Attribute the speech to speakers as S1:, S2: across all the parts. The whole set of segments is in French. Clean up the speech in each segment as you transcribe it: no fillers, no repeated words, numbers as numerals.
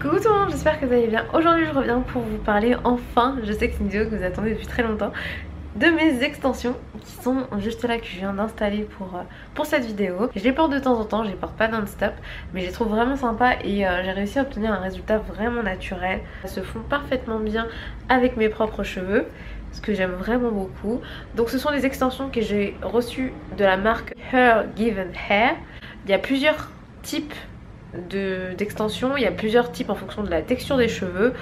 S1: Coucou tout le monde, j'espère que vous allez bien. Aujourd'hui je reviens pour vous parler enfin, je sais que c'est une vidéo que vous attendez depuis très longtemps, de mes extensions qui sont juste là, que je viens d'installer pour cette vidéo. Je les porte de temps en temps, je les porte pas non-stop, mais je les trouve vraiment sympas et j'ai réussi à obtenir un résultat vraiment naturel. Elles se font parfaitement bien avec mes propres cheveux, ce que j'aime vraiment beaucoup. Donc ce sont des extensions que j'ai reçues de la marque Her Given Hair. Il y a plusieurs types d'extensions, il y a plusieurs types en fonction de la texture des cheveux.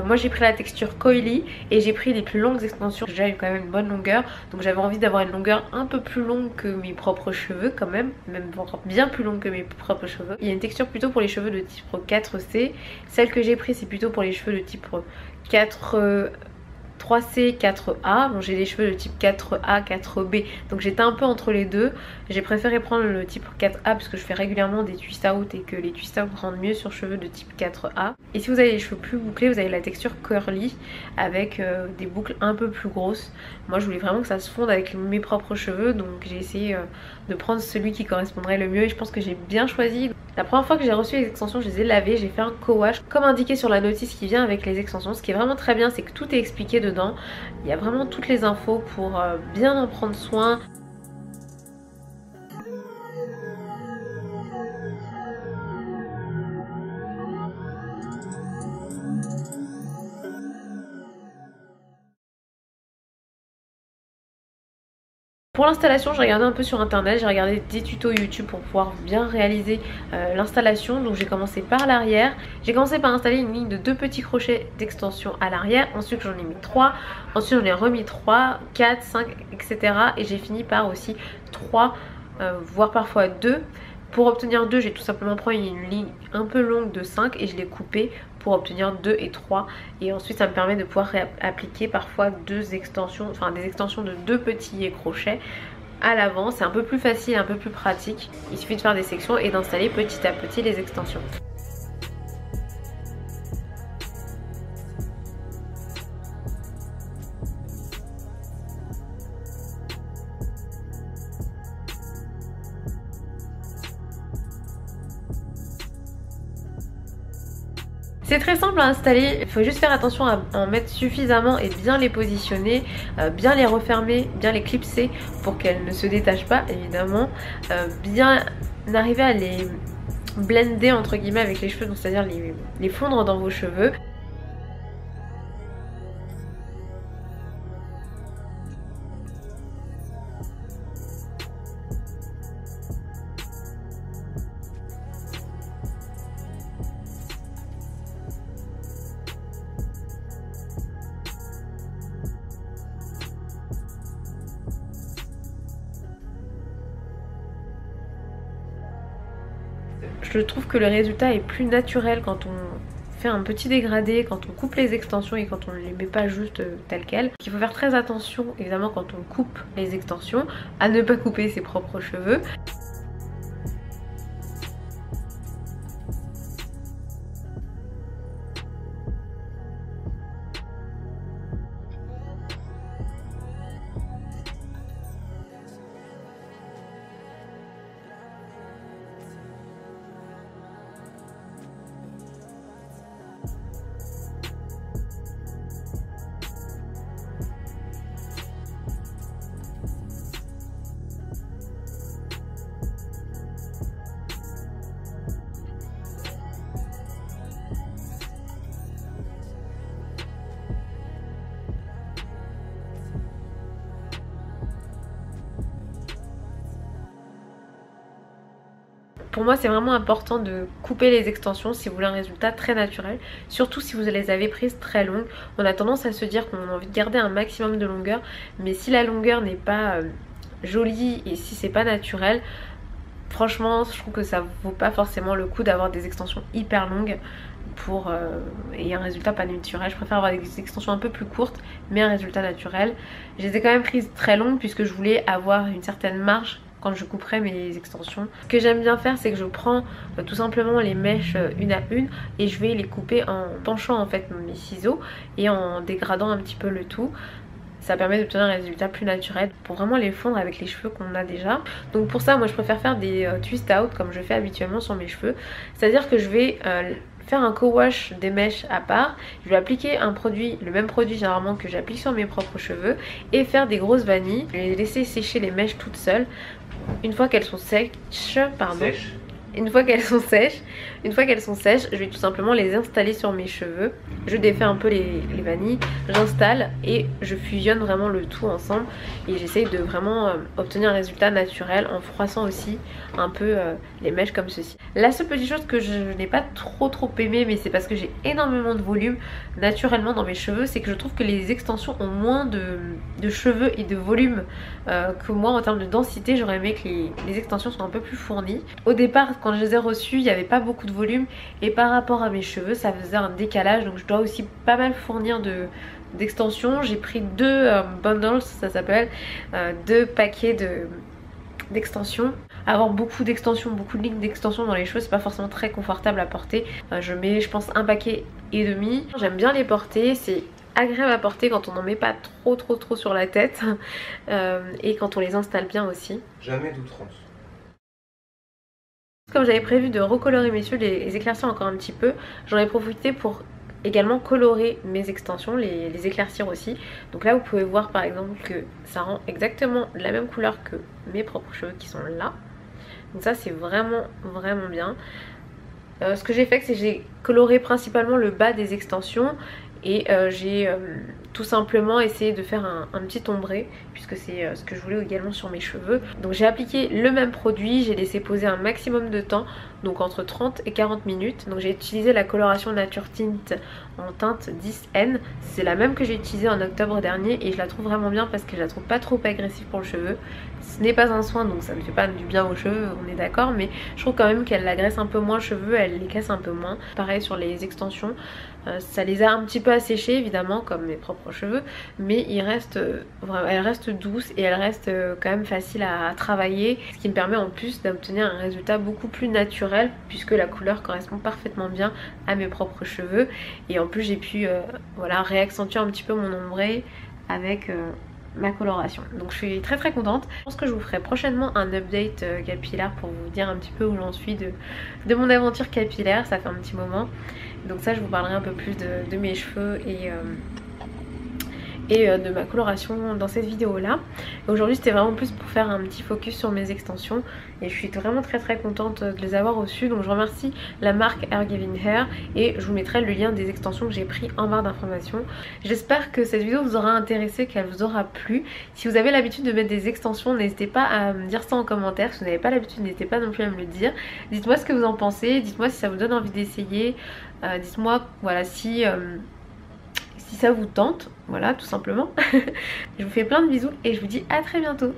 S1: Moi j'ai pris la texture coily et j'ai pris les plus longues extensions. J'ai déjà eu quand même une bonne longueur, donc j'avais envie d'avoir une longueur un peu plus longue que mes propres cheveux quand même encore bien plus longue que mes propres cheveux. Il y a une texture plutôt pour les cheveux de type 4C, celle que j'ai pris c'est plutôt pour les cheveux de type 3C, 4A. Bon, j'ai des cheveux de type 4A, 4B, donc j'étais un peu entre les deux. J'ai préféré prendre le type 4A parce que je fais régulièrement des twist out et que les twist out rendent mieux sur cheveux de type 4A. Et si vous avez les cheveux plus bouclés, vous avez la texture curly avec des boucles un peu plus grosses. Moi je voulais vraiment que ça se fonde avec mes propres cheveux, donc j'ai essayé de prendre celui qui correspondrait le mieux et je pense que j'ai bien choisi. La première fois que j'ai reçu les extensions, je les ai lavées, j'ai fait un co-wash comme indiqué sur la notice qui vient avec les extensions. Ce qui est vraiment très bien, c'est que tout est expliqué dedans. Il y a vraiment toutes les infos pour bien en prendre soin. Pour l'installation, j'ai regardé un peu sur internet, j'ai regardé des tutos YouTube pour pouvoir bien réaliser l'installation. Donc j'ai commencé par l'arrière. J'ai commencé par installer une ligne de 2 petits crochets d'extension à l'arrière. Ensuite j'en ai mis 3. Ensuite j'en ai remis 3, 4, 5, etc. Et j'ai fini par aussi 3, voire parfois 2. Pour obtenir 2, j'ai tout simplement pris une ligne un peu longue de 5 et je l'ai coupée pour obtenir 2 et 3. Et ensuite ça me permet de pouvoir appliquer parfois des extensions de 2 petits crochets à l'avant. C'est un peu plus facile, un peu plus pratique. Il suffit de faire des sections et d'installer petit à petit les extensions. C'est très simple à installer, il faut juste faire attention à en mettre suffisamment et bien les positionner, bien les refermer, bien les clipser pour qu'elles ne se détachent pas évidemment, bien arriver à les blender entre guillemets avec les cheveux, donc c'est-à-dire les fondre dans vos cheveux. Je trouve que le résultat est plus naturel quand on fait un petit dégradé, quand on coupe les extensions et quand on ne les met pas juste telles quelles. Il faut faire très attention évidemment quand on coupe les extensions à ne pas couper ses propres cheveux. Pour moi c'est vraiment important de couper les extensions si vous voulez un résultat très naturel, surtout si vous les avez prises très longues. On a tendance à se dire qu'on a envie de garder un maximum de longueur, mais si la longueur n'est pas jolie et si c'est pas naturel, franchement je trouve que ça vaut pas forcément le coup d'avoir des extensions hyper longues et un résultat pas naturel. Je préfère avoir des extensions un peu plus courtes mais un résultat naturel. Je les ai quand même prises très longues puisque je voulais avoir une certaine marge quand je couperai mes extensions. Ce que j'aime bien faire, c'est que je prends tout simplement les mèches une à une et je vais les couper en penchant en fait mes ciseaux et en dégradant un petit peu le tout. ça permet d'obtenir un résultat plus naturel pour vraiment les fondre avec les cheveux qu'on a déjà. Donc pour ça moi je préfère faire des twist out comme je fais habituellement sur mes cheveux, c'est à dire que je vais faire un co-wash des mèches à part, je vais appliquer un produit, le même produit généralement que j'applique sur mes propres cheveux, et faire des grosses vanilles. Je vais laisser sécher les mèches toutes seules. Une fois qu'elles sont sèches, une fois qu'elles sont sèches, je vais tout simplement les installer sur mes cheveux. Je défais un peu les vanilles, j'installe et je fusionne vraiment le tout ensemble. Et j'essaye de vraiment obtenir un résultat naturel en froissant aussi un peu les mèches comme ceci. La seule petite chose que je n'ai pas trop aimé, mais c'est parce que j'ai énormément de volume naturellement dans mes cheveux, c'est que je trouve que les extensions ont moins de cheveux et de volume que moi en termes de densité. J'aurais aimé que les extensions soient un peu plus fournies. Au départ, quand je les ai reçues, il n'y avait pas beaucoup de volume et par rapport à mes cheveux ça faisait un décalage, donc je dois aussi pas mal fournir d'extensions. J'ai pris 2 bundles, ça s'appelle, 2 paquets d'extensions. Avoir beaucoup d'extensions, beaucoup de lignes d'extensions dans les cheveux, c'est pas forcément très confortable à porter. Je mets je pense 1,5 paquet. J'aime bien les porter, c'est agréable à porter quand on n'en met pas trop sur la tête et quand on les installe bien aussi.
S2: Jamais d'outrance.
S1: Comme j'avais prévu de recolorer mes cheveux, les éclaircir encore un petit peu, j'en ai profité pour également colorer mes extensions, les éclaircir aussi. Donc là vous pouvez voir par exemple que ça rend exactement la même couleur que mes propres cheveux qui sont là. Donc ça c'est vraiment bien. Ce que j'ai fait, c'est que j'ai coloré principalement le bas des extensions et j'ai tout simplement essayé de faire un petit ombré puisque c'est ce que je voulais également sur mes cheveux. Donc j'ai appliqué le même produit, j'ai laissé poser un maximum de temps, donc entre 30 et 40 minutes. Donc j'ai utilisé la coloration Nature Tint en teinte 10N, c'est la même que j'ai utilisée en octobre dernier et je la trouve vraiment bien parce que je la trouve pas trop agressive pour le cheveu. Ce n'est pas un soin donc ça ne fait pas du bien aux cheveux, on est d'accord, mais je trouve quand même qu'elle agresse un peu moins le cheveu, elle les casse un peu moins. Pareil sur les extensions, ça les a un petit peu asséchées évidemment comme mes propres cheveux, mais elle reste douce et elle reste quand même facile à travailler, ce qui me permet en plus d'obtenir un résultat beaucoup plus naturel puisque la couleur correspond parfaitement bien à mes propres cheveux. Et en plus j'ai pu voilà, réaccentuer un petit peu mon ombré avec ma coloration. Donc je suis très contente. Je pense que je vous ferai prochainement un update capillaire pour vous dire un petit peu où j'en suis de mon aventure capillaire. Ça fait un petit moment. Donc ça je vous parlerai un peu plus de mes cheveux et de ma coloration dans cette vidéo là. Aujourd'hui c'était vraiment plus pour faire un petit focus sur mes extensions et je suis vraiment très contente de les avoir reçues. Donc je remercie la marque Air Giving Hair et je vous mettrai le lien des extensions que j'ai pris en barre d'informations. J'espère que cette vidéo vous aura intéressé, qu'elle vous aura plu. Si vous avez l'habitude de mettre des extensions, n'hésitez pas à me dire ça en commentaire. Si vous n'avez pas l'habitude, n'hésitez pas non plus à me le dire. Dites-moi ce que vous en pensez, dites-moi si ça vous donne envie d'essayer, dites-moi voilà si ça vous tente, voilà tout simplement. Je vous fais plein de bisous et je vous dis à très bientôt.